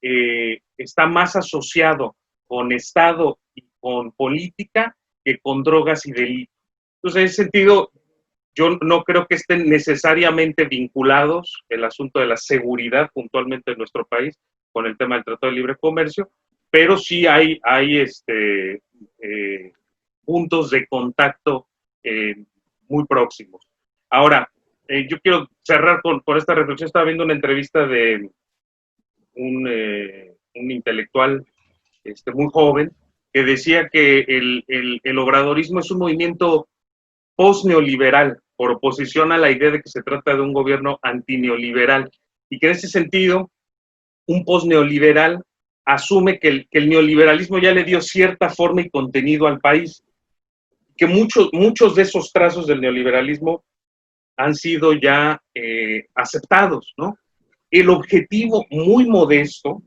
está más asociado con Estado y con política que con drogas y delitos. Entonces, en ese sentido, yo no creo que estén necesariamente vinculados el asunto de la seguridad puntualmente en nuestro país con el tema del Tratado de Libre Comercio, pero sí hay puntos de contacto muy próximos. Ahora, yo quiero cerrar con esta reflexión. Estaba viendo una entrevista de un intelectual muy joven que decía que el obradorismo es un movimiento post-neoliberal, por oposición a la idea de que se trata de un gobierno antineoliberal, y que en ese sentido, un post-neoliberal asume que el neoliberalismo ya le dio cierta forma y contenido al país, que muchos de esos trazos del neoliberalismo han sido ya aceptados, ¿no? El objetivo muy modesto,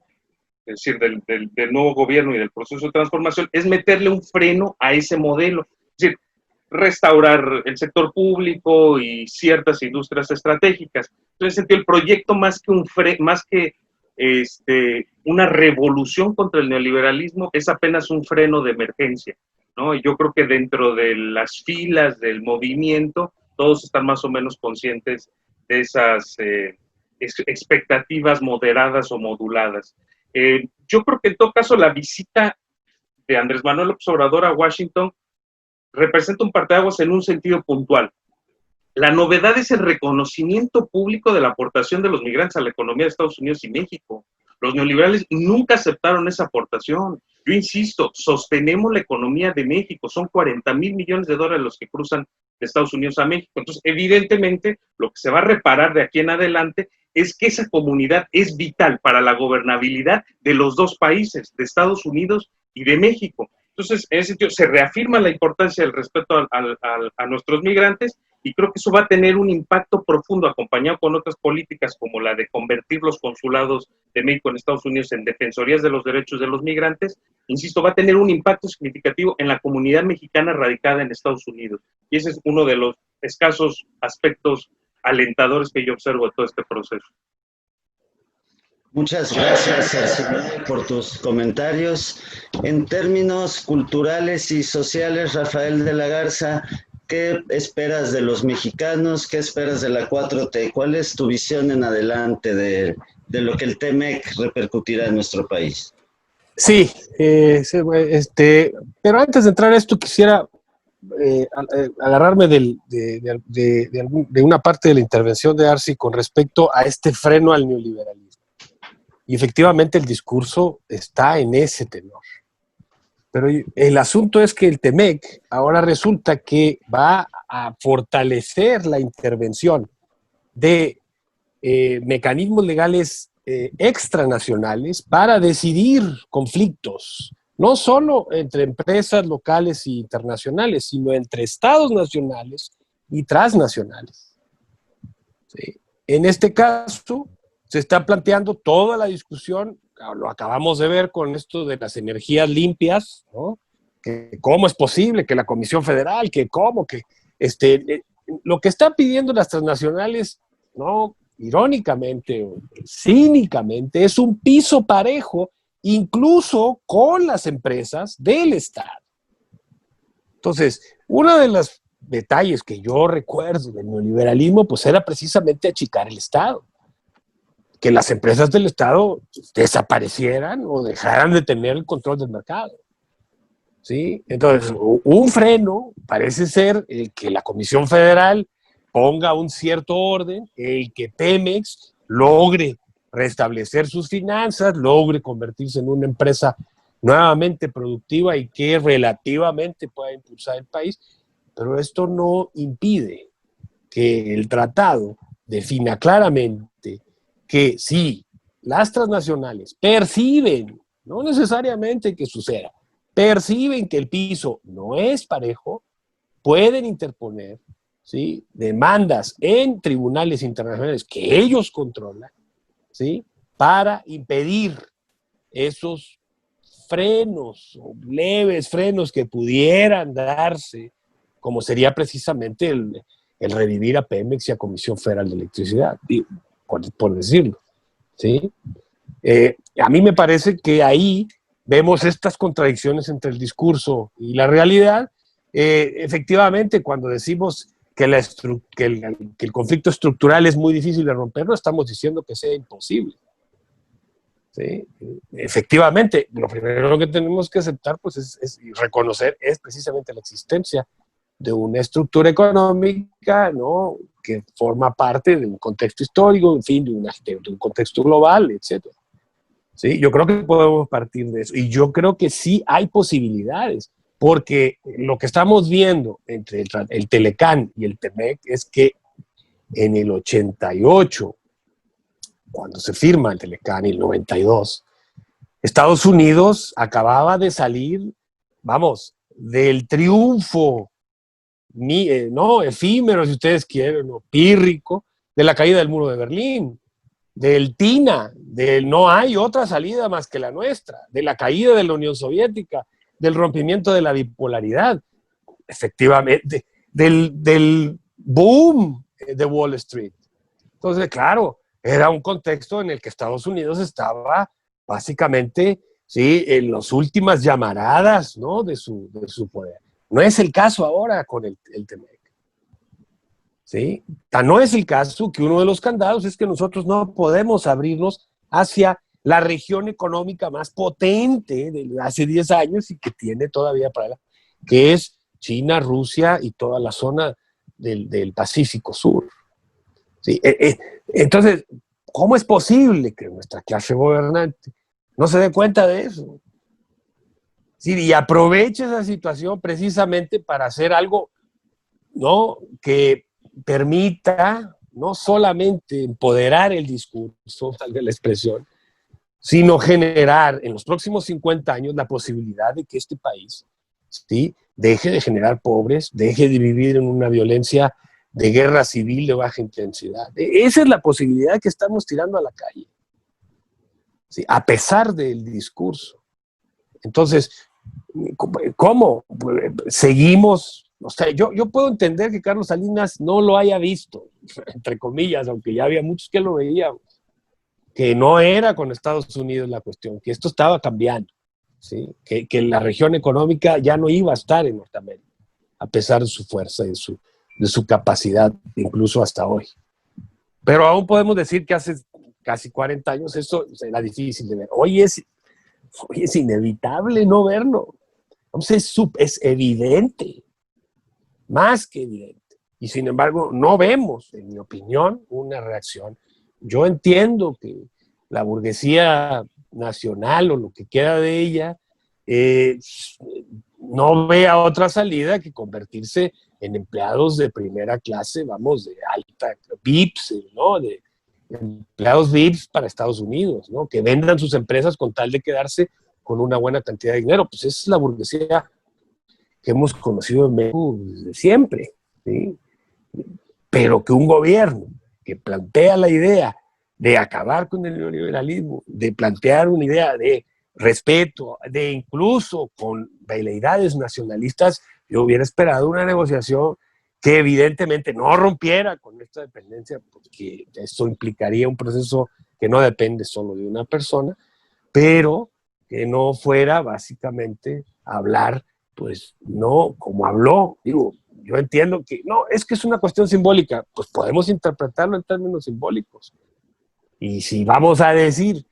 es decir, del nuevo gobierno y del proceso de transformación, es meterle un freno a ese modelo. Es decir, restaurar el sector público y ciertas industrias estratégicas. En ese sentido, el proyecto más que una revolución contra el neoliberalismo es apenas un freno de emergencia, ¿no? Y yo creo que dentro de las filas del movimiento todos están más o menos conscientes de expectativas moderadas o moduladas. Yo creo que en todo caso la visita de Andrés Manuel López Obrador a Washington representa un parteaguas en un sentido puntual. La novedad es el reconocimiento público de la aportación de los migrantes a la economía de Estados Unidos y México. Los neoliberales nunca aceptaron esa aportación. Yo insisto, sostenemos la economía de México, son 40,000 millones de dólares los que cruzan de Estados Unidos a México. Entonces, evidentemente, lo que se va a reparar de aquí en adelante es que esa comunidad es vital para la gobernabilidad de los dos países, de Estados Unidos y de México. Entonces, en ese sentido, se reafirma la importancia del respeto a nuestros migrantes, y creo que eso va a tener un impacto profundo, acompañado con otras políticas como la de convertir los consulados de México en Estados Unidos en defensorías de los derechos de los migrantes. Insisto, va a tener un impacto significativo en la comunidad mexicana radicada en Estados Unidos. Y ese es uno de los escasos aspectos alentadores que yo observo de todo este proceso. Muchas gracias, Arcimé, por tus comentarios. En términos culturales y sociales, Rafael de la Garza, ¿qué esperas de los mexicanos? ¿Qué esperas de la 4T? ¿Cuál es tu visión en adelante de lo que el TEMEC repercutirá en nuestro país? Sí, pero antes de entrar a esto quisiera agarrarme de una parte de la intervención de Arci con respecto a este freno al neoliberalismo. Y efectivamente el discurso está en ese tenor. Pero el asunto es que el TEMEC ahora resulta que va a fortalecer la intervención de mecanismos legales extranacionales para decidir conflictos, no solo entre empresas locales e internacionales, sino entre estados nacionales y transnacionales. ¿Sí? En este caso, se está planteando toda la discusión, lo acabamos de ver con esto de las energías limpias, ¿no? Que cómo es posible que la Comisión Federal, que cómo, que lo que están pidiendo las transnacionales, ¿no? Irónicamente o cínicamente, es un piso parejo, incluso con las empresas del Estado. Entonces, uno de los detalles que yo recuerdo del neoliberalismo, pues era precisamente achicar el Estado. Que las empresas del Estado desaparecieran o dejaran de tener el control del mercado. ¿Sí? Entonces, un freno parece ser el que la Comisión Federal ponga un cierto orden, el que Pemex logre restablecer sus finanzas, logre convertirse en una empresa nuevamente productiva y que relativamente pueda impulsar el país, pero esto no impide que el tratado defina claramente que si las transnacionales perciben, no necesariamente que suceda, perciben que el piso no es parejo, pueden interponer, ¿sí?, demandas en tribunales internacionales que ellos controlan, ¿sí?, para impedir esos frenos o leves frenos que pudieran darse, como sería precisamente el revivir a Pemex y a Comisión Federal de Electricidad, por decirlo, ¿sí? A mí me parece que ahí vemos estas contradicciones entre el discurso y la realidad. Efectivamente, cuando decimos que el conflicto estructural es muy difícil de romper, no estamos diciendo que sea imposible. ¿Sí? Efectivamente, lo primero que tenemos que aceptar, pues, es reconocer es precisamente la existencia de una estructura económica, ¿no?, que forma parte de un contexto histórico, en fin, de un contexto global, etc. ¿Sí? Yo creo que podemos partir de eso. Y yo creo que sí hay posibilidades, porque lo que estamos viendo entre el Telecán y el TEMEC es que en el 88, cuando se firma el Telecán, y el 92, Estados Unidos acababa de salir, vamos, del triunfo efímero, si ustedes quieren, no, pírrico, de la caída del muro de Berlín, del TINA, del no hay otra salida más que la nuestra, de la caída de la Unión Soviética, del rompimiento de la bipolaridad, efectivamente, del boom de Wall Street. Entonces, claro, era un contexto en el que Estados Unidos estaba básicamente, sí, en las últimas llamaradas, ¿no?, de su poder. No es el caso ahora con el TEMEC. ¿sí? Tan no es el caso que uno de los candados es que nosotros no podemos abrirnos hacia la región económica más potente de hace 10 años y que tiene todavía para que es China, Rusia y toda la zona del Pacífico Sur. ¿Sí? Entonces, ¿cómo es posible que nuestra clase gobernante no se dé cuenta de eso? Sí, y aproveche esa situación precisamente para hacer algo, ¿no?, que permita no solamente empoderar el discurso, de la expresión, sino generar en los próximos 50 años la posibilidad de que este país, ¿sí?, deje de generar pobres, deje de vivir en una violencia de guerra civil de baja intensidad. Esa es la posibilidad que estamos tirando a la calle, ¿sí?, a pesar del discurso. Entonces, ¿cómo? Seguimos, o sea, yo puedo entender que Carlos Salinas no lo haya visto, entre comillas, aunque ya había muchos que lo veían, que no era con Estados Unidos la cuestión, que esto estaba cambiando, ¿sí? Que la región económica ya no iba a estar en Norteamérica, a pesar de su fuerza y de su capacidad, incluso hasta hoy. Pero aún podemos decir que hace casi 40 años eso era difícil de ver. Hoy es inevitable no verlo. Entonces es evidente, más que evidente. Y sin embargo, no vemos, en mi opinión, una reacción. Yo entiendo que la burguesía nacional o lo que queda de ella no vea otra salida que convertirse en empleados de primera clase, vamos, de alta, VIPs, ¿no?, de empleados VIPs para Estados Unidos, ¿no?, que vendan sus empresas con tal de quedarse con una buena cantidad de dinero. Pues esa es la burguesía que hemos conocido en México desde siempre, ¿sí? Pero que un gobierno que plantea la idea de acabar con el neoliberalismo, de plantear una idea de respeto, de incluso con veleidades nacionalistas, yo hubiera esperado una negociación que evidentemente no rompiera con esta dependencia, porque eso implicaría un proceso que no depende solo de una persona, pero que no fuera básicamente hablar, pues no como habló. Digo, yo entiendo que no, es que es una cuestión simbólica, pues podemos interpretarlo en términos simbólicos. Y si vamos a decir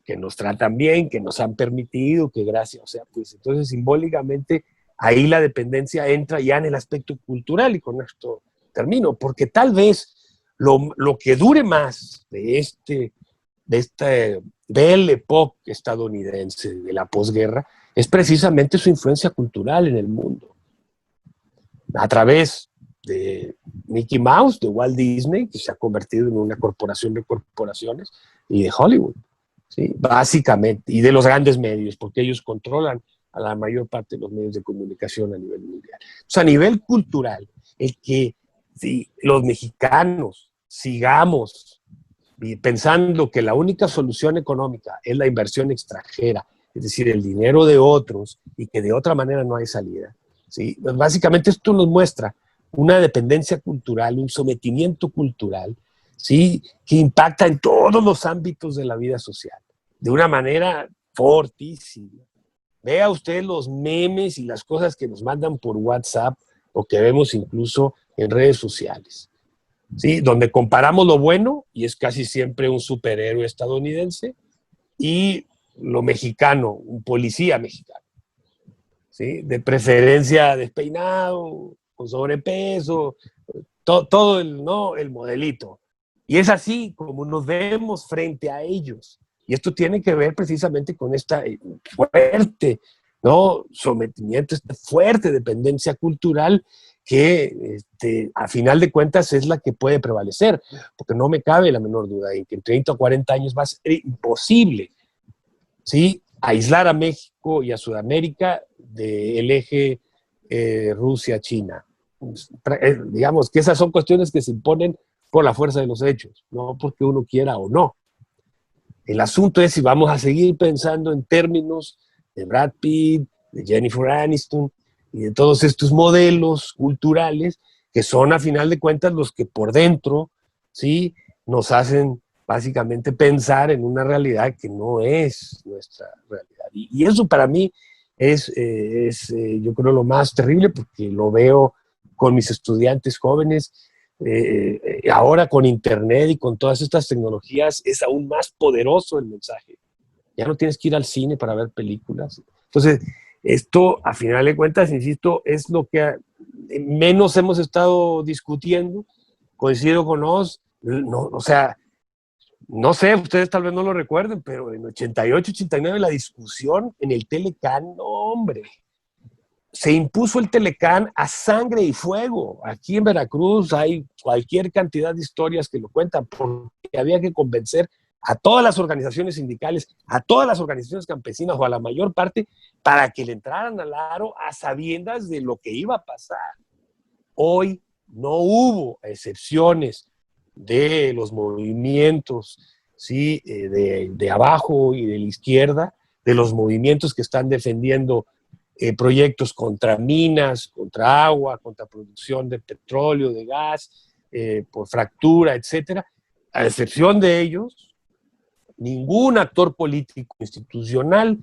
que nos tratan bien, que nos han permitido, que gracias, o sea, pues entonces simbólicamente ahí la dependencia entra ya en el aspecto cultural, y con esto termino, porque tal vez lo que dure más de esta Belle Époque estadounidense de la posguerra es precisamente su influencia cultural en el mundo. A través de Mickey Mouse, de Walt Disney, que se ha convertido en una corporación de corporaciones, y de Hollywood, ¿sí?, básicamente, y de los grandes medios, porque ellos controlan a la mayor parte de los medios de comunicación a nivel mundial. Entonces, a nivel cultural, el que si los mexicanos sigamos pensando que la única solución económica es la inversión extranjera, es decir, el dinero de otros, y que de otra manera no hay salida, ¿sí? Pues básicamente esto nos muestra una dependencia cultural, un sometimiento cultural, ¿sí?, que impacta en todos los ámbitos de la vida social, de una manera fortísima. Vea usted los memes y las cosas que nos mandan por WhatsApp o que vemos incluso en redes sociales, ¿sí?, donde comparamos lo bueno, y es casi siempre un superhéroe estadounidense, y lo mexicano, un policía mexicano, ¿sí?, de preferencia despeinado, con sobrepeso, todo el modelito. Y es así como nos vemos frente a ellos. Y esto tiene que ver precisamente con esta fuerte, ¿no?, sometimiento, esta fuerte dependencia cultural que a final de cuentas es la que puede prevalecer, porque no me cabe la menor duda en que en 30 o 40 años va a ser imposible, ¿sí?, aislar a México y a Sudamérica del eje Rusia-China. Digamos que esas son cuestiones que se imponen por la fuerza de los hechos, no porque uno quiera o no. El asunto es si vamos a seguir pensando en términos de Brad Pitt, de Jennifer Aniston y de todos estos modelos culturales que son a final de cuentas los que por dentro, ¿sí?, nos hacen básicamente pensar en una realidad que no es nuestra realidad. Y eso para mí es yo creo, lo más terrible, porque lo veo con mis estudiantes jóvenes, ahora con Internet y con todas estas tecnologías es aún más poderoso el mensaje. Ya no tienes que ir al cine para ver películas. Entonces, esto, a final de cuentas, insisto, es lo que menos hemos estado discutiendo. Coincido con Oz. No, o sea, no sé, ustedes tal vez no lo recuerden, pero en 88, 89 la discusión en el Telecán, no, hombre, se impuso el Telecán a sangre y fuego. Aquí en Veracruz hay cualquier cantidad de historias que lo cuentan, porque había que convencer a todas las organizaciones sindicales, a todas las organizaciones campesinas o a la mayor parte, para que le entraran al aro a sabiendas de lo que iba a pasar. Hoy no hubo excepciones de los movimientos, ¿sí? de abajo y de la izquierda, de los movimientos que están defendiendo proyectos contra minas, contra agua, contra producción de petróleo, de gas, por fractura, etcétera. A excepción de ellos, ningún actor político institucional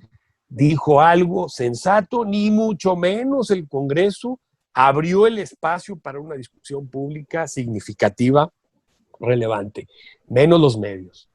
dijo algo sensato, ni mucho menos el Congreso abrió el espacio para una discusión pública significativa, relevante, menos los medios.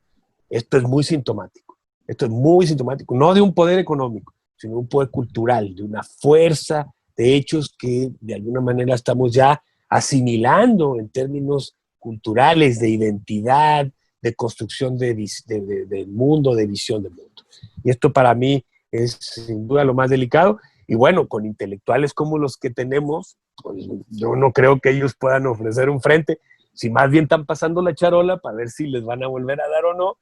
Esto es muy sintomático. Esto es muy sintomático, no de un poder económico, sino de un poder cultural, de una fuerza de hechos que de alguna manera estamos ya asimilando en términos culturales, de identidad, de construcción del mundo, de visión del mundo. Y esto para mí es sin duda lo más delicado. Y bueno, con intelectuales como los que tenemos, pues yo no creo que ellos puedan ofrecer un frente, si más bien están pasando la charola para ver si les van a volver a dar o no,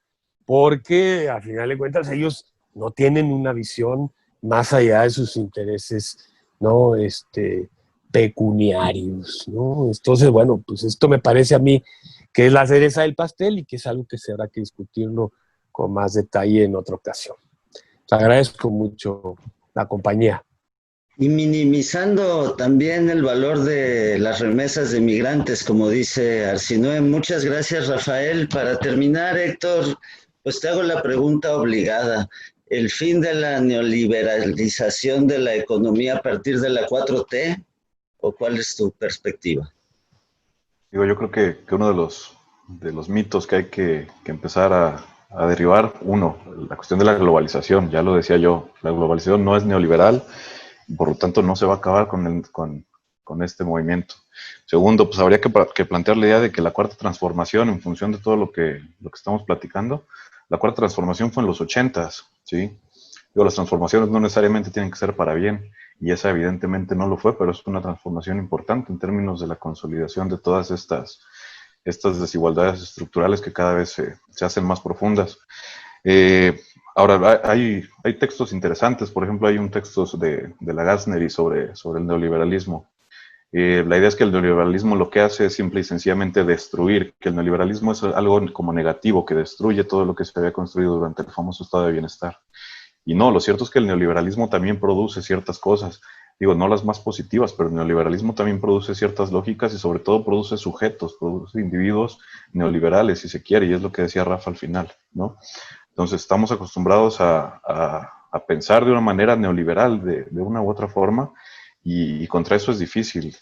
porque a final de cuentas ellos no tienen una visión más allá de sus intereses, ¿no? Pecuniarios, ¿no? Entonces, bueno, pues esto me parece a mí que es la cereza del pastel y que es algo que se habrá que discutirlo con más detalle en otra ocasión. Te agradezco mucho la compañía. Y minimizando también el valor de las remesas de migrantes, como dice Arsinue. Muchas gracias, Rafael. Para terminar, Héctor, pues te hago la pregunta obligada. ¿El fin de la neoliberalización de la economía a partir de la 4T? ¿O cuál es tu perspectiva? Digo, yo creo que uno de los mitos que hay que empezar a derribar, uno, la cuestión de la globalización, ya lo decía yo, la globalización no es neoliberal, por lo tanto no se va a acabar con este movimiento. Segundo, pues habría que plantear la idea de que la cuarta transformación, en función de todo lo que estamos platicando, la cuarta transformación fue en los 80s, ¿sí? Digo, las transformaciones no necesariamente tienen que ser para bien, y esa evidentemente no lo fue, pero es una transformación importante en términos de la consolidación de todas estas desigualdades estructurales que cada vez se hacen más profundas. Ahora, hay textos interesantes, por ejemplo, hay un texto de la Gassneri sobre el neoliberalismo. La idea es que el neoliberalismo lo que hace es simple y sencillamente destruir, que el neoliberalismo es algo como negativo, que destruye todo lo que se había construido durante el famoso estado de bienestar. Y no, lo cierto es que el neoliberalismo también produce ciertas cosas, digo, no las más positivas, pero el neoliberalismo también produce ciertas lógicas y sobre todo produce sujetos, produce individuos neoliberales, si se quiere, y es lo que decía Rafa al final, ¿no? Entonces estamos acostumbrados a pensar de una manera neoliberal, de una u otra forma, y contra eso es difícil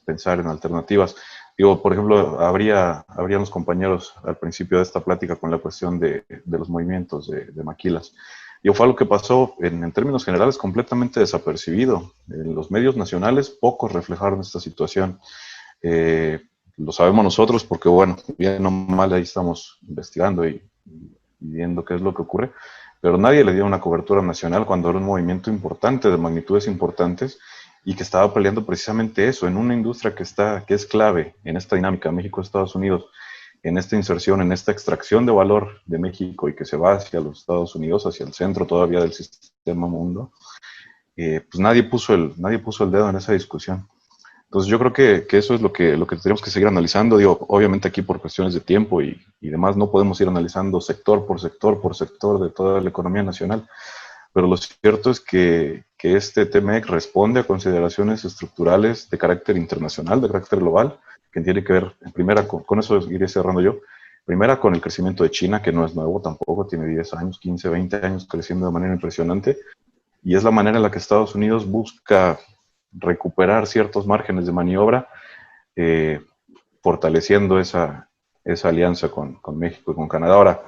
pensar en alternativas. Digo, por ejemplo, habrían los compañeros al principio de esta plática con la cuestión de los movimientos de maquilas. Y fue algo que pasó en términos generales completamente desapercibido. En los medios nacionales pocos reflejaron esta situación. Lo sabemos nosotros porque, bueno, bien o mal ahí estamos investigando y viendo qué es lo que ocurre, pero nadie le dio una cobertura nacional cuando era un movimiento importante, de magnitudes importantes, y que estaba peleando precisamente eso, en una industria que es clave en esta dinámica México-Estados Unidos, en esta inserción, en esta extracción de valor de México y que se va hacia los Estados Unidos, hacia el centro todavía del sistema mundo, pues nadie puso el dedo en esa discusión. Entonces yo creo que eso es lo que tenemos que seguir analizando. Digo, obviamente aquí por cuestiones de tiempo y demás no podemos ir analizando sector por sector de toda la economía nacional, pero lo cierto es que este TMEC responde a consideraciones estructurales de carácter internacional, de carácter global, que tiene que ver, en primera, con eso iré cerrando yo, primera con el crecimiento de China, que no es nuevo tampoco, tiene 10 años, 15, 20 años creciendo de manera impresionante, y es la manera en la que Estados Unidos busca recuperar ciertos márgenes de maniobra fortaleciendo esa alianza con México y con Canadá. Ahora,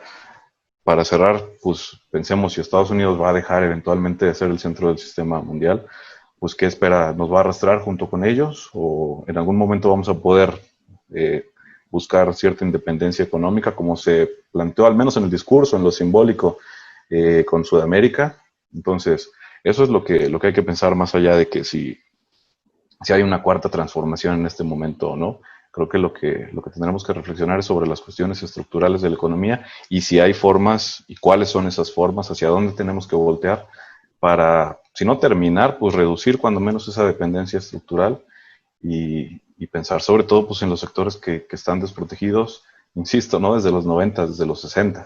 para cerrar, pues pensemos si Estados Unidos va a dejar eventualmente de ser el centro del sistema mundial, pues ¿qué espera? ¿Nos va a arrastrar junto con ellos? ¿O en algún momento vamos a poder buscar cierta independencia económica, como se planteó al menos en el discurso, en lo simbólico, con Sudamérica? Entonces, eso es lo que hay que pensar, más allá de que si hay una cuarta transformación en este momento o no. Creo que lo que tendremos que reflexionar es sobre las cuestiones estructurales de la economía y si hay formas y cuáles son esas formas, hacia dónde tenemos que voltear para, si no terminar, pues reducir cuando menos esa dependencia estructural y pensar sobre todo pues en los sectores que están desprotegidos, insisto, ¿no? Desde los 90, desde los 60.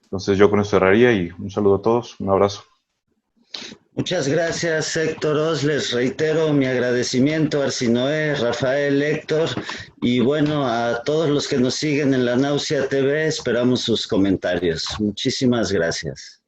Entonces yo con eso cerraría y un saludo a todos, un abrazo. Muchas gracias, Héctor Oz. Les reitero mi agradecimiento a Arsinoe, Rafael, Héctor, y bueno, a todos los que nos siguen en La Náusea TV, esperamos sus comentarios. Muchísimas gracias.